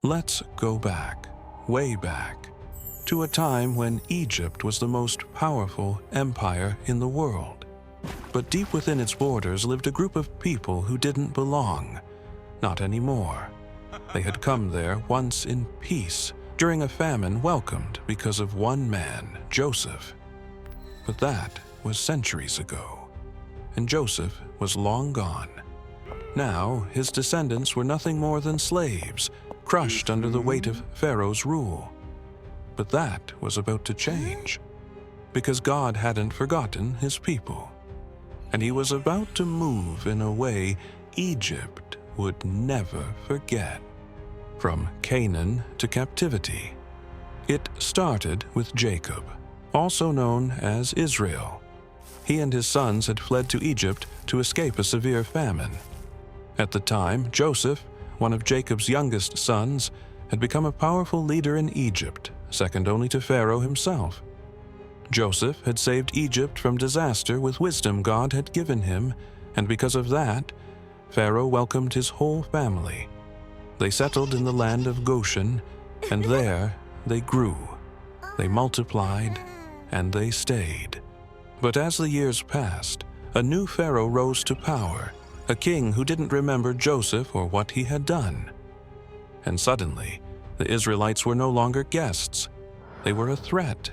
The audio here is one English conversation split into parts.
Let's go back, way back, to a time when Egypt was the most powerful empire in the world. But deep within its borders lived a group of people who didn't belong. Not anymore. They had come there once in peace, during a famine welcomed because of one man, Joseph. But that was centuries ago, and Joseph was long gone. Now his descendants were nothing more than slaves, crushed under the weight of Pharaoh's rule. But that was about to change, because God hadn't forgotten his people, and he was about to move in a way Egypt would never forget. From Canaan to captivity. It started with Jacob, also known as Israel. He and his sons had fled to Egypt to escape a severe famine. At the time, Joseph, one of Jacob's youngest sons, had become a powerful leader in Egypt, second only to Pharaoh himself. Joseph had saved Egypt from disaster with wisdom God had given him, and because of that, Pharaoh welcomed his whole family. They settled in the land of Goshen, and there they grew, they multiplied, and they stayed. But as the years passed, a new Pharaoh rose to power, a king who didn't remember Joseph or what he had done. And suddenly, the Israelites were no longer guests. They were a threat.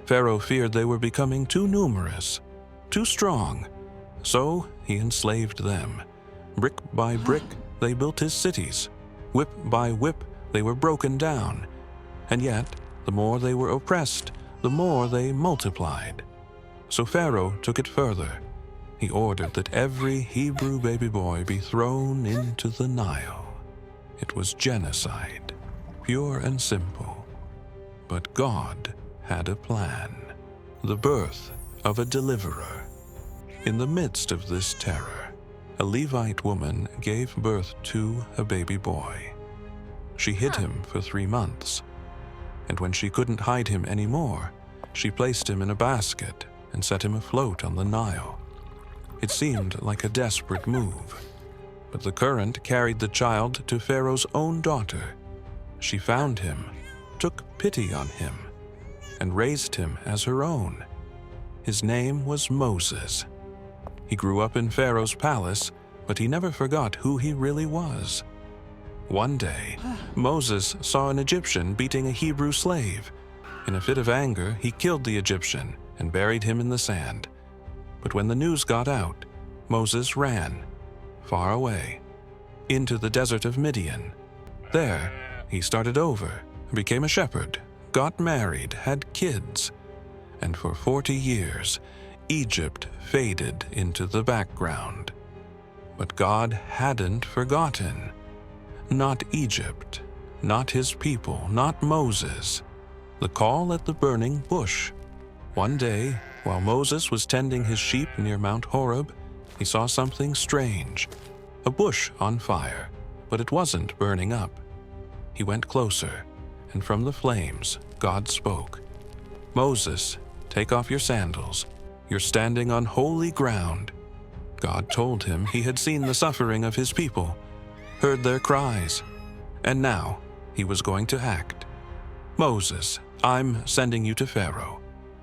Pharaoh feared they were becoming too numerous, too strong. So he enslaved them. Brick by brick, they built his cities. Whip by whip, they were broken down. And yet, the more they were oppressed, the more they multiplied. So Pharaoh took it further. He ordered that every Hebrew baby boy be thrown into the Nile. It was genocide, pure and simple. But God had a plan, the birth of a deliverer. In the midst of this terror, a Levite woman gave birth to a baby boy. She hid him for 3 months, and when she couldn't hide him anymore, she placed him in a basket and set him afloat on the Nile. It seemed like a desperate move, but the current carried the child to Pharaoh's own daughter. She found him, took pity on him, and raised him as her own. His name was Moses. He grew up in Pharaoh's palace, but he never forgot who he really was. One day, Moses saw an Egyptian beating a Hebrew slave. In a fit of anger, he killed the Egyptian and buried him in the sand. But when the news got out, Moses ran, far away, into the desert of Midian. There, he started over, became a shepherd, got married, had kids, and for 40 years, Egypt faded into the background. But God hadn't forgotten. Not Egypt, not his people, not Moses. The call at the burning bush. One day, while Moses was tending his sheep near Mount Horeb, he saw something strange. A bush on fire, but it wasn't burning up. He went closer, and from the flames, God spoke. "Moses, take off your sandals. You're standing on holy ground." God told him he had seen the suffering of his people, heard their cries, and now he was going to act. "Moses, I'm sending you to Pharaoh.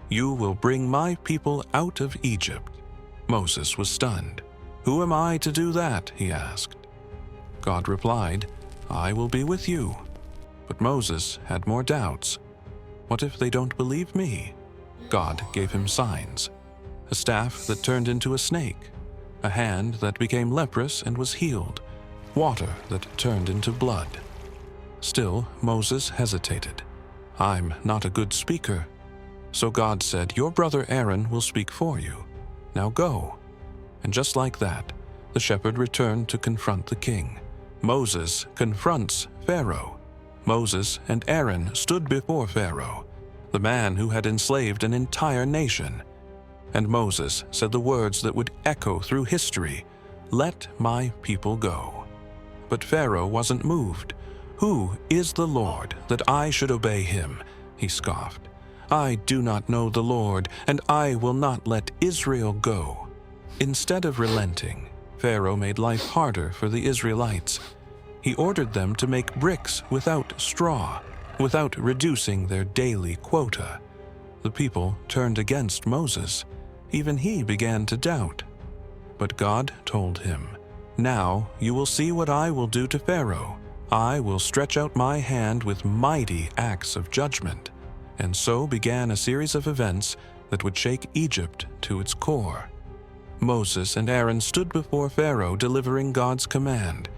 You will bring my people out of Egypt." Moses was stunned. "Who am I to do that?" he asked. God replied, "I will be with you." But Moses had more doubts. What if they don't believe me? God gave him signs. A staff that turned into a snake, a hand that became leprous and was healed, water that turned into blood. Still, Moses hesitated. "I'm not a good speaker." So God said, "Your brother Aaron will speak for you. Now go." And just like that, the shepherd returned to confront the king. Moses confronts Pharaoh. Moses and Aaron stood before Pharaoh, the man who had enslaved an entire nation. And Moses said the words that would echo through history, "Let my people go." But Pharaoh wasn't moved. "Who is the Lord that I should obey him?" he scoffed. "I do not know the Lord, and I will not let Israel go." Instead of relenting, Pharaoh made life harder for the Israelites. He ordered them to make bricks without straw, without reducing their daily quota. The people turned against Moses. Even he began to doubt. But God told him, "Now you will see what I will do to Pharaoh. I will stretch out my hand with mighty acts of judgment." And so began a series of events that would shake Egypt to its core. Moses and Aaron stood before Pharaoh delivering God's command,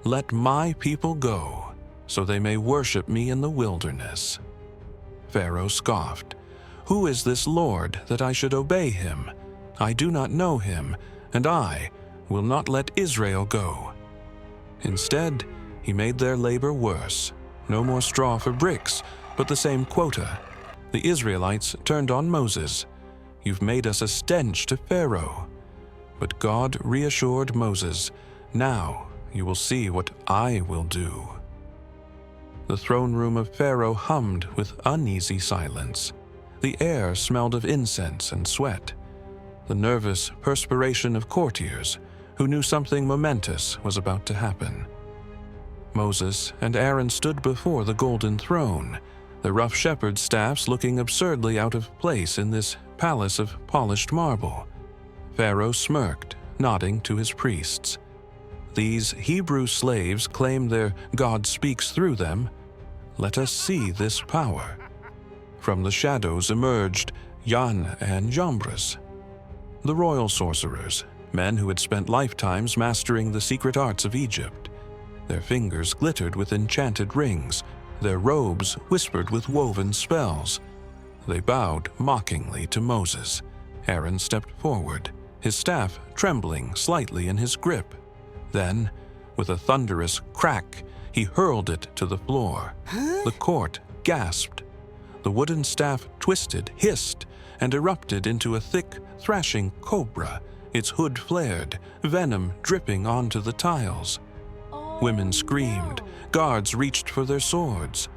"Let my people go, so they may worship me in the wilderness." Pharaoh scoffed, "Who is this Lord that I should obey him? I do not know him, and I will not let Israel go." Instead, he made their labor worse. No more straw for bricks, but the same quota. The Israelites turned on Moses. "You've made us a stench to Pharaoh." But God reassured Moses, "Now you will see what I will do." The throne room of Pharaoh hummed with uneasy silence. The air smelled of incense and sweat, the nervous perspiration of courtiers who knew something momentous was about to happen. Moses and Aaron stood before the golden throne, the rough shepherd's staffs looking absurdly out of place in this palace of polished marble. Pharaoh smirked, nodding to his priests. These Hebrew slaves claim their God speaks through them. Let us see this power. From the shadows emerged Jan and Jambres, the royal sorcerers, men who had spent lifetimes mastering the secret arts of Egypt. Their fingers glittered with enchanted rings, their robes whispered with woven spells. They bowed mockingly to Moses. Aaron stepped forward, his staff trembling slightly in his grip. Then, with a thunderous crack, he hurled it to the floor. The court gasped. The wooden staff twisted, hissed, and erupted into a thick, thrashing cobra, its hood flared, venom dripping onto the tiles. Women screamed, guards reached for their swords,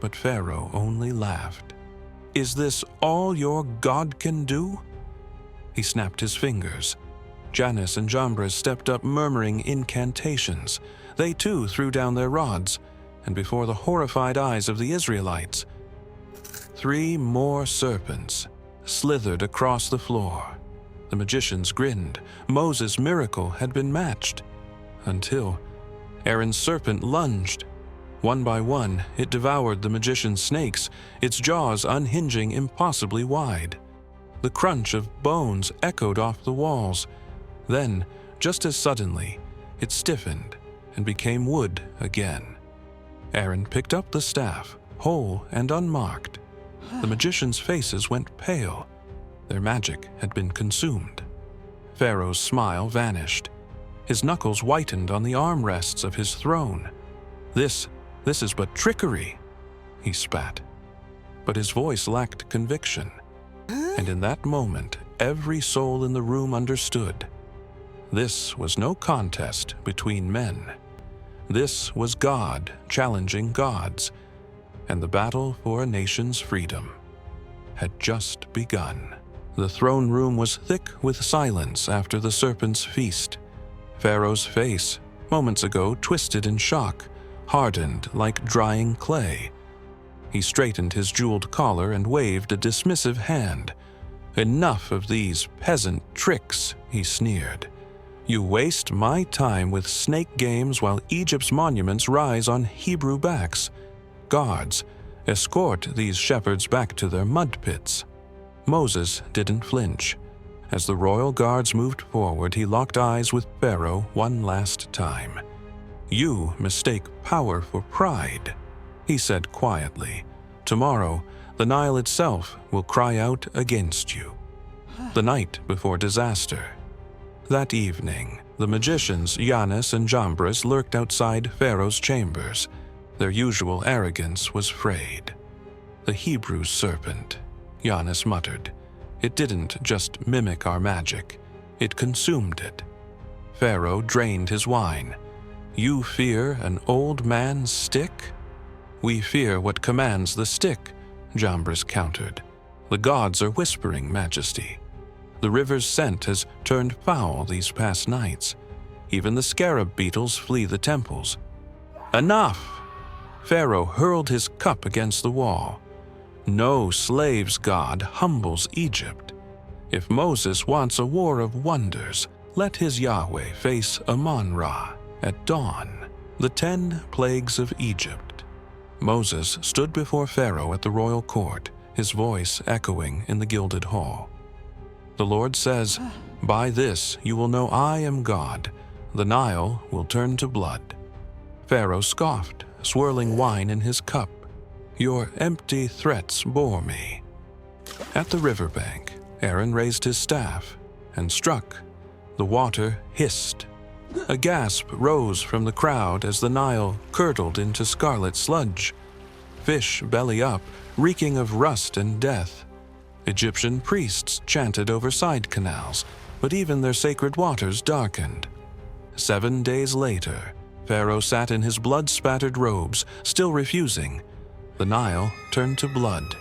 but Pharaoh only laughed. "Is this all your God can do?" He snapped his fingers. Jannes and Jambres stepped up murmuring incantations. They too threw down their rods, and before the horrified eyes of the Israelites, 3 more serpents slithered across the floor. The magicians grinned. Moses' miracle had been matched, until Aaron's serpent lunged. One by one, it devoured the magician's snakes, its jaws unhinging impossibly wide. The crunch of bones echoed off the walls. Then, just as suddenly, it stiffened and became wood again. Aaron picked up the staff, whole and unmarked. The magicians' faces went pale. Their magic had been consumed. Pharaoh's smile vanished. His knuckles whitened on the armrests of his throne. This is but trickery," he spat. But his voice lacked conviction. And in that moment, every soul in the room understood. This was no contest between men. This was God challenging gods, and the battle for a nation's freedom had just begun. The throne room was thick with silence after the serpent's feast. Pharaoh's face, moments ago twisted in shock, hardened like drying clay. He straightened his jeweled collar and waved a dismissive hand. "Enough of these peasant tricks," he sneered. "You waste my time with snake games while Egypt's monuments rise on Hebrew backs. Guards, escort these shepherds back to their mud pits." Moses didn't flinch. As the royal guards moved forward, he locked eyes with Pharaoh one last time. "You mistake power for pride," he said quietly. "Tomorrow, the Nile itself will cry out against you." The night before disaster. That evening, the magicians Jannes and Jambres lurked outside Pharaoh's chambers. Their usual arrogance was frayed. "The Hebrew serpent," Jannes muttered. "It didn't just mimic our magic, it consumed it." Pharaoh drained his wine. "You fear an old man's stick?" "We fear what commands the stick," Jambres countered. "The gods are whispering, Majesty. The river's scent has turned foul these past nights. Even the scarab beetles flee the temples. "Enough!" Pharaoh hurled his cup against the wall. No slave's God humbles Egypt. If Moses wants a war of wonders, let his Yahweh face Amon-Ra at dawn, the 10 plagues of Egypt. Moses stood before Pharaoh at the royal court, his voice echoing in the gilded hall. The Lord says, "By this you will know I am God. The Nile will turn to blood." Pharaoh scoffed, swirling wine in his cup. "Your empty threats bore me." At the riverbank, Aaron raised his staff and struck. The water hissed. A gasp rose from the crowd as the Nile curdled into scarlet sludge. Fish belly up, reeking of rust and death. Egyptian priests chanted over side canals, but even their sacred waters darkened. 7 days later, Pharaoh sat in his blood-spattered robes, still refusing. The Nile turned to blood.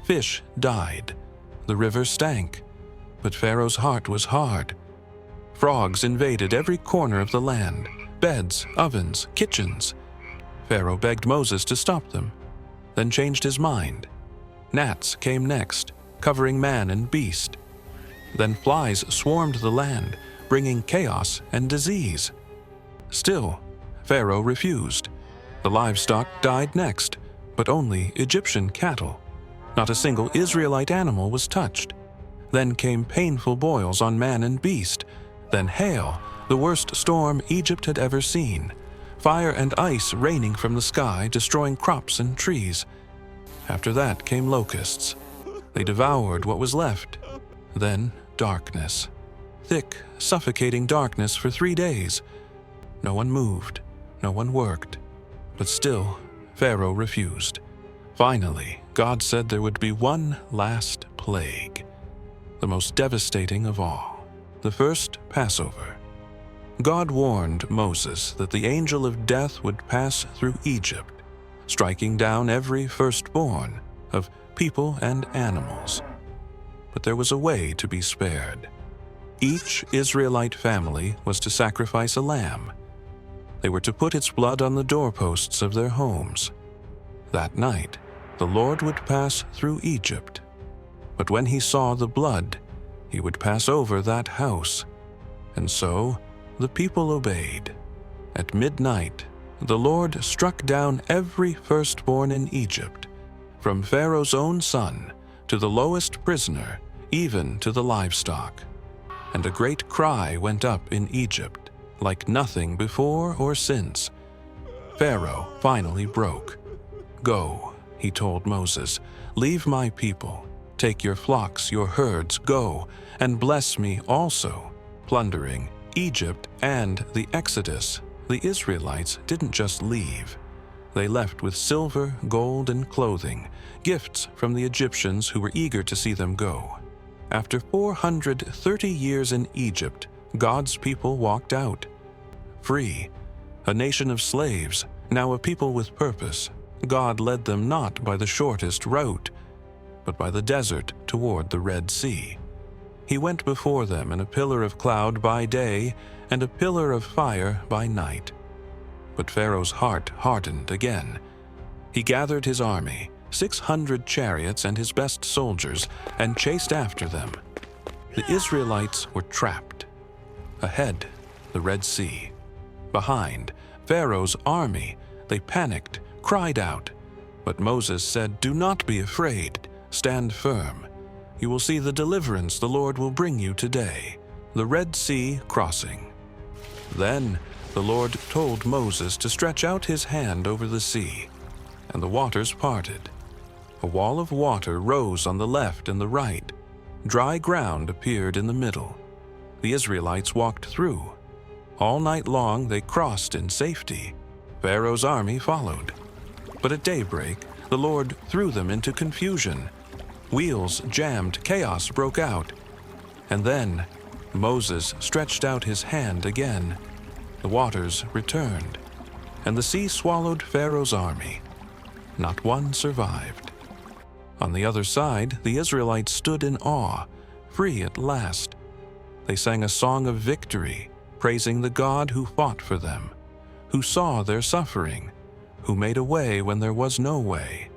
Fish died. The river stank. But Pharaoh's heart was hard. Frogs invaded every corner of the land, beds, ovens, kitchens. Pharaoh begged Moses to stop them, then changed his mind. Gnats came next, covering man and beast. Then flies swarmed the land, bringing chaos and disease. Still, Pharaoh refused. The livestock died next, but only Egyptian cattle. Not a single Israelite animal was touched. Then came painful boils on man and beast. Then hail, the worst storm Egypt had ever seen. Fire and ice raining from the sky, destroying crops and trees. After that came locusts. They devoured what was left. Then darkness. Thick, suffocating darkness for 3 days. No one moved, no one worked. But still, Pharaoh refused. Finally, God said there would be one last plague, the most devastating of all, the first Passover. God warned Moses that the angel of death would pass through Egypt, striking down every firstborn of people and animals. But there was a way to be spared. Each Israelite family was to sacrifice a lamb. They were to put its blood on the doorposts of their homes. That night, the Lord would pass through Egypt. But when he saw the blood, he would pass over that house. And so the people obeyed. At midnight, the Lord struck down every firstborn in Egypt, from Pharaoh's own son to the lowest prisoner, even to the livestock. And a great cry went up in Egypt, like nothing before or since. Pharaoh finally broke. "Go," he told Moses, "leave my people. Take your flocks, your herds, go, and bless me also." Plundering Egypt and the Exodus, the Israelites didn't just leave. They left with silver, gold, and clothing, gifts from the Egyptians who were eager to see them go. After 430 years in Egypt, God's people walked out. Free, a nation of slaves, now a people with purpose, God led them not by the shortest route, but by the desert toward the Red Sea. He went before them in a pillar of cloud by day and a pillar of fire by night. But Pharaoh's heart hardened again. He gathered his army, 600 chariots and his best soldiers, and chased after them. The Israelites were trapped. Ahead, the Red Sea. Behind, Pharaoh's army. They panicked, cried out. But Moses said, "Do not be afraid. Stand firm. You will see the deliverance the Lord will bring you today, the Red Sea crossing." Then the Lord told Moses to stretch out his hand over the sea, and the waters parted. A wall of water rose on the left and the right. Dry ground appeared in the middle. The Israelites walked through. All night long they crossed in safety. Pharaoh's army followed. But at daybreak, the Lord threw them into confusion. Wheels jammed, chaos broke out. And then Moses stretched out his hand again. The waters returned, and the sea swallowed Pharaoh's army. Not one survived. On the other side, the Israelites stood in awe, free at last. They sang a song of victory, praising the God who fought for them, who saw their suffering, who made a way when there was no way.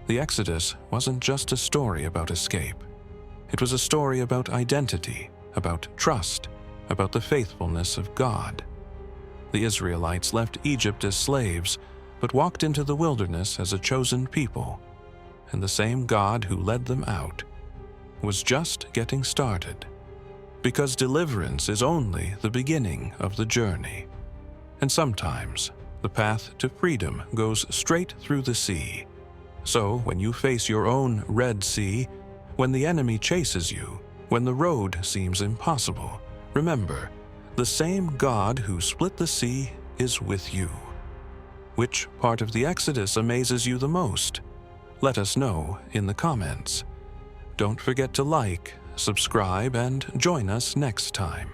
The Exodus wasn't just a story about escape. It was a story about identity, about trust, about the faithfulness of God. The Israelites left Egypt as slaves, but walked into the wilderness as a chosen people, and the same God who led them out was just getting started. Because deliverance is only the beginning of the journey. And sometimes the path to freedom goes straight through the sea. So when you face your own Red Sea, when the enemy chases you, when the road seems impossible, remember, the same God who split the sea is with you. Which part of the Exodus amazes you the most? Let us know in the comments. Don't forget to like, subscribe, and join us next time.